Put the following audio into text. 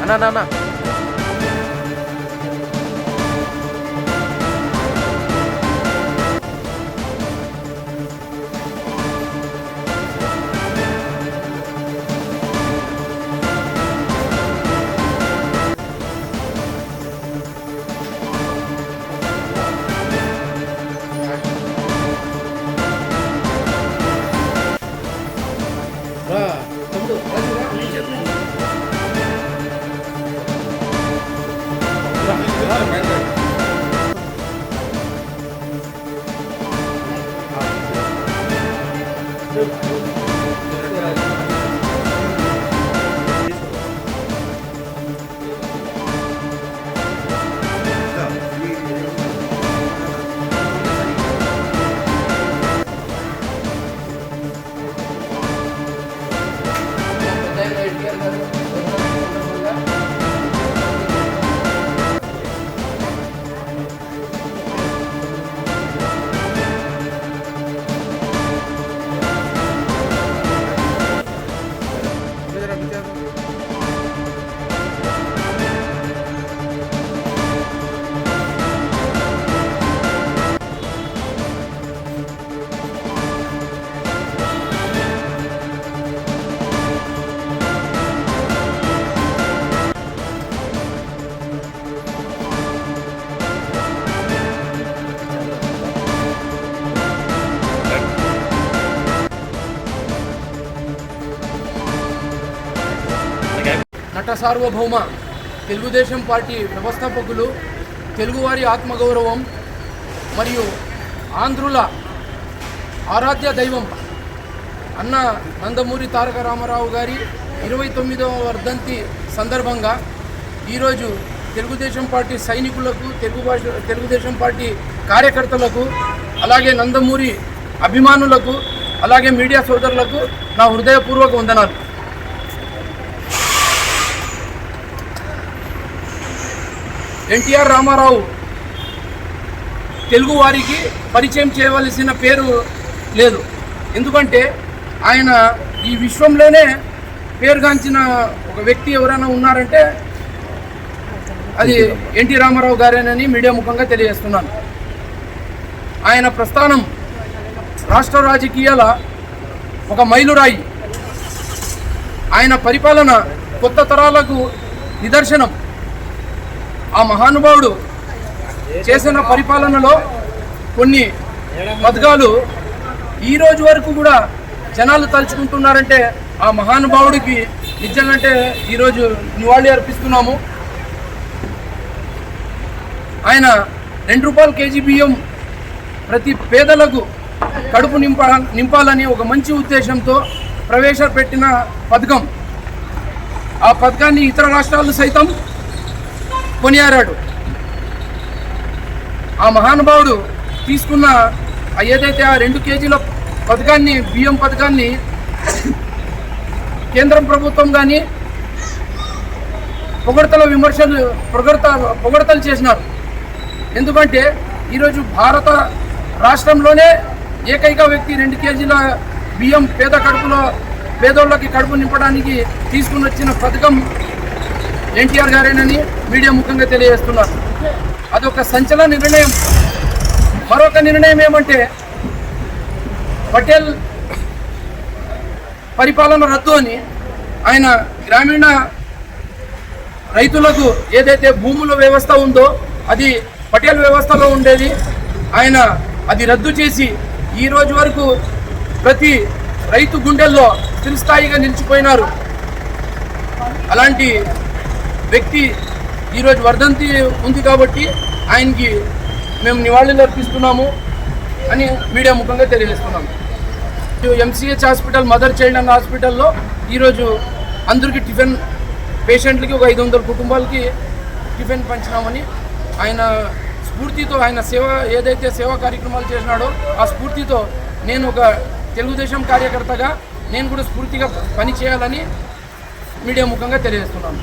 అన్నా నట సార్వభౌమ తెలుగుదేశం పార్టీ వ్యవస్థాపకులు, తెలుగువారి ఆత్మగౌరవం మరియు ఆంధ్రుల ఆరాధ్య దైవం అన్న నందమూరి తారక రామారావు గారి 29వ వర్ధంతి సందర్భంగా ఈరోజు తెలుగుదేశం పార్టీ సైనికులకు, తెలుగుదేశం పార్టీ కార్యకర్తలకు, అలాగే నందమూరి అభిమానులకు, అలాగే మీడియా సోదరులకు నా హృదయపూర్వక వందనాలు. ఎన్టీఆర్ రామారావు తెలుగు వారికి పరిచయం చేయవలసిన పేరు లేదు. ఎందుకంటే ఆయన ఈ విశ్వంలోనే పేరుగాంచిన ఒక వ్యక్తి ఎవరైనా ఉన్నారంటే అది ఎన్టీ రామారావు గారేనని మీడియా ముఖంగా తెలియజేస్తున్నాను. ఆయన ప్రస్థానం రాష్ట్ర రాజకీయాల ఒక మైలురాయి. ఆయన పరిపాలన కొత్త తరాలకు నిదర్శనం. ఆ మహానుభావుడు చేసిన పరిపాలనలో కొన్ని పథకాలు ఈ రోజు వరకు కూడా జనాలు తలుచుకుంటున్నారంటే ఆ మహానుభావుడికి నిజంగా ఈరోజు నివాళి అర్పిస్తున్నాము. ఆయన 2 రూపాయల కేజీ బియ్యం ప్రతి పేదలకు కడుపు నింపాలని ఒక మంచి ఉద్దేశంతో ప్రవేశపెట్టిన పథకం. ఆ పథకాన్ని ఇతర రాష్ట్రాలు సైతం కొనియాడాడు. ఆ మహానుభావుడు తీసుకున్న ఏదైతే ఆ 2 కేజీల పథకాన్ని, బియ్యం పథకాన్ని కేంద్రం ప్రభుత్వం కానీ పొగడతలు చేసినారు. ఎందుకంటే ఈరోజు భారత రాష్ట్రంలోనే ఏకైక వ్యక్తి 2 కేజీల బియ్యం పేదోళ్ళకి కడుపు నింపడానికి తీసుకుని వచ్చిన పథకం ఎన్టీఆర్ గారేనని మీడియా ముఖంగా తెలియజేస్తున్నారు. అదొక సంచలన నిర్ణయం. మరొక నిర్ణయం ఏమంటే పటేల్ పరిపాలన రద్దు అని ఆయన గ్రామీణ రైతులకు ఏదైతే భూముల వ్యవస్థ ఉందో అది పటేల్ వ్యవస్థలో ఉండేది. ఆయన అది రద్దు చేసి ఈ రోజు వరకు ప్రతి రైతు గుండెల్లో స్థిరస్థాయిగా నిలిచిపోయినారు. అలాంటి వ్యక్తి ఈరోజు వర్ధంతి ఉంది కాబట్టి ఆయనకి మేము నివాళులు అర్పిస్తున్నాము అని మీడియా ముఖంగా తెలియజేస్తున్నాము. ఎంసీహెచ్ హాస్పిటల్, మదర్ చైల్డ్ అన్న హాస్పిటల్లో ఈరోజు అందరికీ టిఫిన్, పేషెంట్లకి ఒక 500 కుటుంబాలకి టిఫిన్ పంచినామని ఆయన స్ఫూర్తితో, ఆయన ఏదైతే సేవా కార్యక్రమాలు చేసినాడో ఆ స్ఫూర్తితో నేను ఒక తెలుగుదేశం కార్యకర్తగా నేను కూడా స్ఫూర్తిగా పని చేయాలని మీడియా ముఖంగా తెలియజేస్తున్నాను.